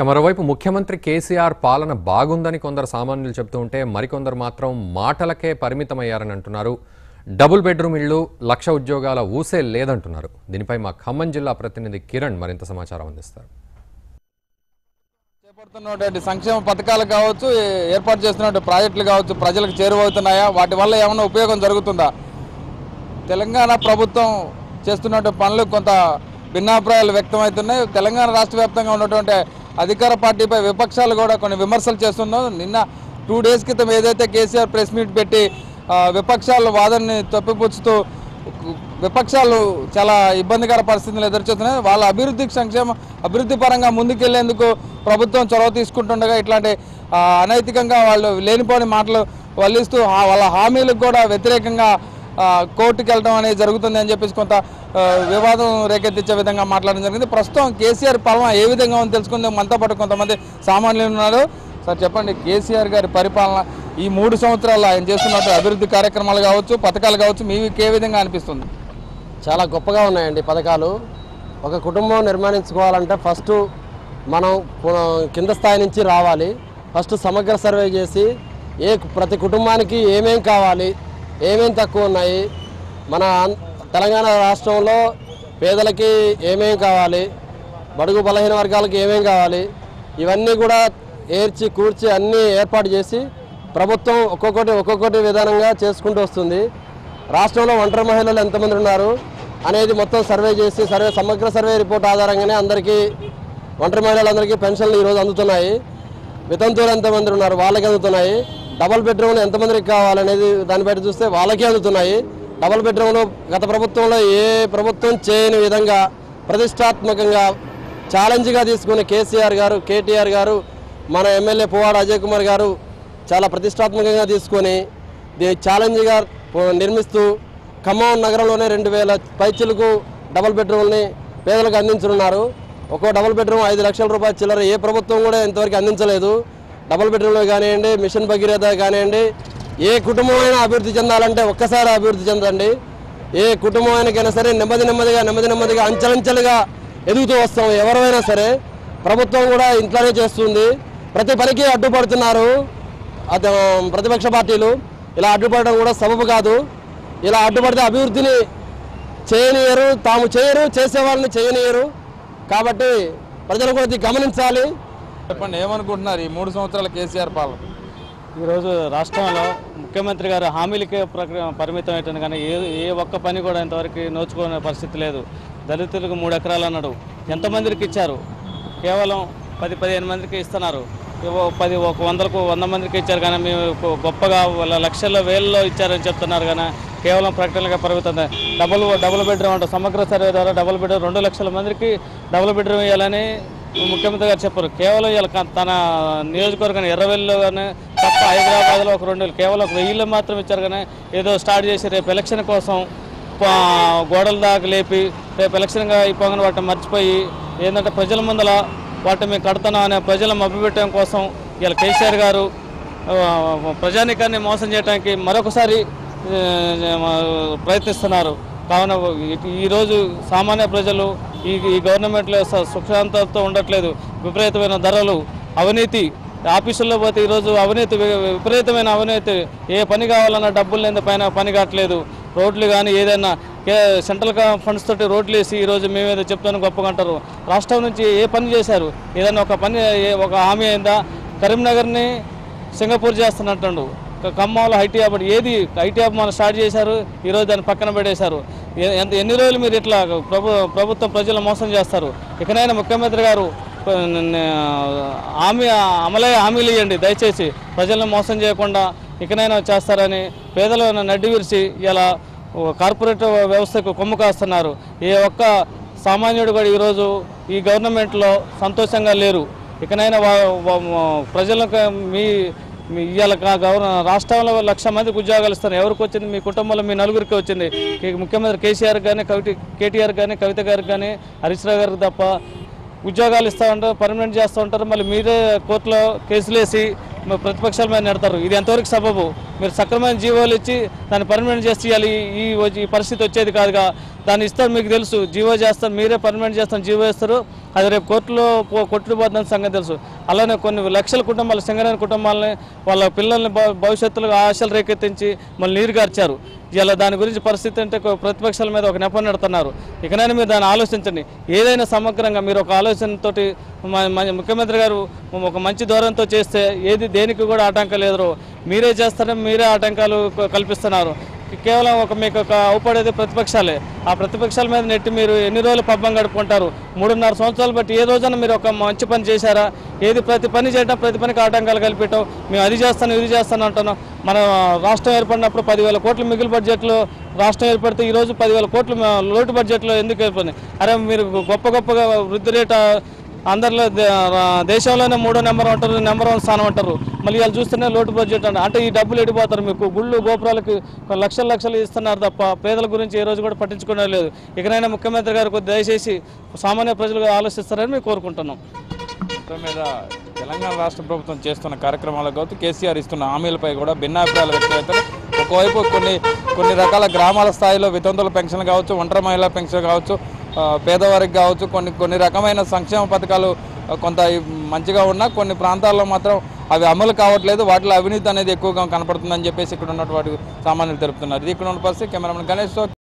మరోవైపు ముఖ్యమంత్రి కేసీఆర్ పాలన బాగుందని కొందరు సామాన్యులు చెబుతూ ఉంటే మరికొందరు మాత్రం మాటలకే పరిమితమయ్యారని అంటున్నారు. డబుల్ బెడ్రూమ్ ఇళ్లు, 1,00,000 ఉద్యోగాల ఊసే లేదంటున్నారు. దీనిపై మా ఖమ్మం జిల్లా ప్రతినిధి కిరణ్ మరింత సమాచారం అందిస్తారు. చేపడుతున్నటువంటి సంక్షేమ పథకాలు కావచ్చు, ఏర్పాటు చేస్తున్న ప్రాజెక్టులు కావచ్చు, ప్రజలకు చేరువవుతున్నాయా? వాటి వల్ల ఏమైనా ఉపయోగం జరుగుతుందా? తెలంగాణ ప్రభుత్వం చేస్తున్నటువంటి పనులు కొంత భిన్నాభిప్రాయాలు వ్యక్తమవుతున్నాయి. తెలంగాణ రాష్ట్ర వ్యాప్తంగా ఉన్నటువంటి అధికార పార్టీపై విపక్షాలు కూడా కొన్ని విమర్శలు చేస్తున్నాం. నిన్న 2 డేస్ క్రితం ఏదైతే కేసీఆర్ ప్రెస్ మీట్ పెట్టి విపక్షాలు వాదనని తప్పిపుచ్చుతూ విపక్షాలు చాలా ఇబ్బందికర పరిస్థితులు ఎదుర్కొంటున్నాయి. వాళ్ళ అభివృద్ధి పరంగా ముందుకెళ్లేందుకు ప్రభుత్వం చొరవ తీసుకుంటుండగా ఇట్లాంటి అనైతికంగా వాళ్ళు లేనిపోని మాటలు వల్లిస్తూ వాళ్ళ హామీలకు కూడా వ్యతిరేకంగా కోర్టుకు వెళ్ళడం అనేది జరుగుతుంది అని చెప్పేసి కొంత వివాదం రేకెత్తించే విధంగా మాట్లాడడం జరిగింది. ప్రస్తుతం కేసీఆర్ పాలన ఏ విధంగా ఉందో తెలుసుకుందాం. మనతో పాటు కొంతమంది సామాన్యులు ఉన్నారు. సార్ చెప్పండి, కేసీఆర్ గారి పరిపాలన ఈ 3 సంవత్సరాలు ఆయన చేస్తున్నట్టు అభివృద్ధి కార్యక్రమాలు కావచ్చు, పథకాలు కావచ్చు, మీకు ఏ విధంగా అనిపిస్తుంది? చాలా గొప్పగా ఉన్నాయండి పథకాలు. ఒక కుటుంబం నిర్మాణించుకోవాలంటే ఫస్ట్ మనం కింద స్థాయి నుంచి రావాలి. ఫస్ట్ సమగ్ర సర్వే చేసి ప్రతి కుటుంబానికి ఏమేం కావాలి, ఏమేమి తక్కువ ఉన్నాయి, మన తెలంగాణ రాష్ట్రంలో పేదలకి ఏమేమి కావాలి, బడుగు బలహీన వర్గాలకు ఏమేమి కావాలి, ఇవన్నీ కూడా ఏర్చి కూర్చి అన్నీ ఏర్పాటు చేసి ప్రభుత్వం ఒక్కొక్కటి విధానంగా చేసుకుంటూ వస్తుంది. రాష్ట్రంలో ఒంటరి మహిళలు ఎంతమంది ఉన్నారు అనేది మొత్తం సర్వే చేసి సమగ్ర సర్వే రిపోర్ట్ ఆధారంగానే అందరికీ ఒంటరి మహిళలందరికీ పెన్షన్లు ఈరోజు అందుతున్నాయి. వితంతువులు ఎంతమంది ఉన్నారు వాళ్ళకి అందుతున్నాయి. డబుల్ బెడ్రూమ్లు ఎంతమందికి కావాలనేది దాన్ని బట్టి చూస్తే వాళ్ళకే అందుతున్నాయి. డబుల్ బెడ్రూమ్లు గత ప్రభుత్వంలో ఏ ప్రభుత్వం చేయని విధంగా ప్రతిష్టాత్మకంగా ఛాలెంజ్గా తీసుకుని కేసీఆర్ గారు, కేటీఆర్ గారు, మన ఎమ్మెల్యే పువ్వాడ అజయ్ కుమార్ గారు చాలా ప్రతిష్టాత్మకంగా తీసుకొని దీన్ని ఛాలెంజ్గా నిర్మిస్తూ ఖమ్మం నగరంలోనే 2,000 పైచిలకు డబుల్ బెడ్రూమ్ని పేదలకు అందించనున్నారు. ఒక్కో డబుల్ బెడ్రూమ్ 5 లక్షల రూపాయల చిల్లర ఏ ప్రభుత్వం కూడా ఇంతవరకు అందించలేదు. డబుల్ బెడ్రూమ్లో కానివ్వండి, మిషన్ భగీరథ కానివ్వండి, ఏ కుటుంబమైనా అభివృద్ధి చెందాలంటే ఒక్కసారి అభివృద్ధి చెందండి. ఏ కుటుంబమైనా సరే నెమ్మదిగా అంచెలంచెలుగా ఎదుగుతూ వస్తాం. ఎవరైనా సరే ప్రభుత్వం కూడా ఇంట్లోనే చేస్తుంది. ప్రతి పనికి అడ్డుపడుతున్నారు ప్రతిపక్ష పార్టీలు. ఇలా అడ్డుపడడం కూడా సబబు కాదు. ఇలా అడ్డుపడితే అభివృద్ధిని చేయనియరు, తాము చేయరు, చేసేవాళ్ళని చేయనియరు. కాబట్టి ప్రజలు కూడా గమనించాలి. చెప్పండి, ఏమనుకుంటున్నారు ఈ 3 సంవత్సరాల కేసీఆర్ పాలన? ఈరోజు రాష్ట్రంలో ముఖ్యమంత్రి గారు హామీలకే పరిమితం అవుతుంది, కానీ ఏ ఒక్క పని కూడా ఇంతవరకు నోచుకునే పరిస్థితి లేదు. దళితులకు 3 ఎకరాలు అన్నాడు, ఎంతమందికి ఇచ్చారు? కేవలం 10-15 మందికి ఇస్తున్నారు. 100 మందికి ఇచ్చారు, కానీ మేము గొప్పగా లక్షల్లో వేలలో ఇచ్చారని చెప్తున్నారు. కానీ కేవలం ప్రకటనలుగా పరిమితం. డబుల్ బెడ్రూమ్ అంటే సమగ్ర సర్వే ద్వారా డబుల్ బెడ్రూమ్ 2 లక్షల మందికి డబుల్ బెడ్రూమ్ ఇవ్వాలని ముఖ్యమంత్రి గారు చెప్పారు. కేవలం తన నియోజకవర్గాన్ని 20,000లో కానీ తప్ప హైదరాబాద్లో ఒక 2,000 కేవలం 1,000 మాత్రం ఇచ్చారు. కానీ ఏదో స్టార్ట్ చేసి రేపు ఎలక్షన్ కోసం గోడల దాకా లేపి రేపు ఎలక్షన్గా అయిపోగానే వాటిని మర్చిపోయి ఏంటంటే ప్రజల ముందల వాటిని మేము కడుతున్నాం అనే ప్రజలను మభ్యపెట్టడం కోసం ఇలా కేసీఆర్ గారు ప్రజానీకాన్ని మోసం చేయడానికి మరొకసారి ప్రయత్నిస్తున్నారు. కావున ఈరోజు సామాన్య ప్రజలు ఈ గవర్నమెంట్లో సుఖశాంతంతో ఉండట్లేదు. విపరీతమైన ధరలు, అవినీతి, ఆఫీసుల్లో పోతే ఈరోజు విపరీతమైన అవినీతి. ఏ పని కావాలన్నా డబ్బులు లేని పని కావట్లేదు. రోడ్లు కానీ ఏదైనా సెంట్రల్ ఫండ్స్ తోటి రోడ్లు వేసి ఈరోజు మేమేదో చెప్తాను గొప్పగా అంటారు. రాష్ట్రం నుంచి ఏ పని చేశారు? ఏదైనా ఒక హామీ అయిందా? కరీంనగర్ని సింగపూర్ చేస్తున్నట్టు, ఖమ్మంలో ఐటీ హబ్, ఏది ఐటీ హబ్ మనం స్టార్ట్ చేశారు, ఈరోజు దాన్ని పక్కన పెట్టేశారు. ఎన్ని రోజులు మీరు ఇట్లా ప్రభుత్వం ప్రజలను మోసం చేస్తారు? ఇకనైనా ముఖ్యమంత్రి గారు హామీలు ఇవ్వండి దయచేసి, ప్రజలను మోసం చేయకుండా ఇకనైనా చేస్తారని పేదలను నడ్డి విరిచి ఇలా కార్పొరేట్ వ్యవస్థకు కొమ్ము కాస్తున్నారు. ఏ ఒక్క సామాన్యుడు కూడా ఈరోజు ఈ గవర్నమెంట్లో సంతోషంగా లేరు. ఇకనైనా ప్రజలకు ఇవాళ రాష్ట్రంలో 1,00,000 మందికి ఉద్యోగాలు ఇస్తారు. ఎవరికి వచ్చింది? మీ కుటుంబంలో మీ నలుగురికి వచ్చింది. ముఖ్యమంత్రి కేసీఆర్ కానీ, కేటీఆర్ కానీ, కవిత గారికి కానీ, హరీష్ రావు గారికి తప్ప ఉద్యోగాలు ఇస్తూ ఉంటారు, పర్మనెంట్ చేస్తూ ఉంటారు. మళ్ళీ మీరే కోర్టులో కేసులు వేసి ప్రతిపక్షాల మీద నెడతారు. ఇది ఎంతవరకు సబబు? మీరు సక్రమైన జీవోలు ఇచ్చి దాన్ని పర్మనెంట్ చేసి ఇవ్వాలి. ఈ పరిస్థితి వచ్చేది కాదుగా. దాన్ని ఇస్తారు, మీకు తెలుసు. జీవో చేస్తారు, మీరే పర్మనెంట్ చేస్తారు, జీవో ఇస్తారు. అది రేపు కోర్టులో కొట్టుకుపోతుందని సంగతి తెలుసు. అలానే కొన్ని లక్షల కుటుంబాలు, సింగరేణి కుటుంబాలని, వాళ్ళ పిల్లల్ని భవిష్యత్తులో ఆశలు రేకెత్తించి మళ్ళీ నీరు గార్చారు. ఇలా దాని గురించి పరిస్థితి అంటే ప్రతిపక్షాల మీద ఒక నెపం నెడుతున్నారు. ఇకనైనా మీరు దాన్ని ఆలోచించండి. ఏదైనా సమగ్రంగా మీరు ఒక ఆలోచనతోటి ముఖ్యమంత్రి గారు ఒక మంచి ధోరణితో చేస్తే దేనికి కూడా ఆటంకం లేదు. మీరే చేస్తారని మీరే ఆటంకాలు కల్పిస్తున్నారు. కేవలం మీకు అవపడేది ప్రతిపక్షాలే. ఆ ప్రతిపక్షాల మీద నెట్టి మీరు ఎన్ని రోజులు పబ్బం గడుపుకుంటారు? 3.5 సంవత్సరాలు బట్టి ఏ రోజున మీరు ఒక మంచి పని చేశారా? ప్రతి పని చేయడం, ప్రతి పనికి ఆటంకాలు కల్పించడం, మేము అది చేస్తాను ఇది చేస్తాను అంటున్నాం. మన రాష్ట్రం ఏర్పడినప్పుడు 10,000 కోట్ల మిగులు బడ్జెట్లో రాష్ట్రం ఏర్పడితే ఈరోజు 10,000 కోట్ల లోటు బడ్జెట్లో ఎందుకు ఏర్పడింది? అరే మీరు గొప్పగా వృద్ధి రేటు అందరిలో దేశంలోనే 3వ నెంబర్ అంటారు, నెంబర్ 1 స్థానం అంటారు. మళ్ళీ వాళ్ళు చూస్తేనే లోటు బడ్జెట్ అంటే ఈ డబ్బులు ఎడిపోతారు. మీకు గుళ్ళు గోపురాలకి లక్షలు ఇస్తున్నారు తప్ప పేదల గురించి ఏ రోజు కూడా పట్టించుకునే లేదు. ఇకనైనా ముఖ్యమంత్రి గారు దయచేసి సామాన్య ప్రజలు ఆలోచిస్తారని మేము కోరుకుంటున్నాం. మొత్తం మీద తెలంగాణ రాష్ట్ర ప్రభుత్వం చేస్తున్న కార్యక్రమాలకు కావచ్చు, కేసీఆర్ ఇస్తున్న హామీలపై కూడా భిన్నాభిప్రాయాలు వ్యక్తమవుతాయి. ఒకవైపు కొన్ని రకాల గ్రామాల స్థాయిలో వితంతుల పెన్షన్ కావచ్చు, ఒంటరి మహిళా పెన్షన్ కావచ్చు, పేదవారికి కావచ్చు, కొన్ని రకమైన సంక్షేమ పథకాలు కొంత మంచిగా ఉన్నా కొన్ని ప్రాంతాల్లో మాత్రం అవి అమలు కావట్లేదు. వాటిలో అవినీతి అనేది ఎక్కువగా కనపడుతుందని చెప్పేసి ఇక్కడ ఉన్నటువంటి సామాన్యులు తెలుపుతున్నారు. ఇది ఇక్కడ ఉన్న పరిస్థితి. కెమెరామెన్ గణేష్.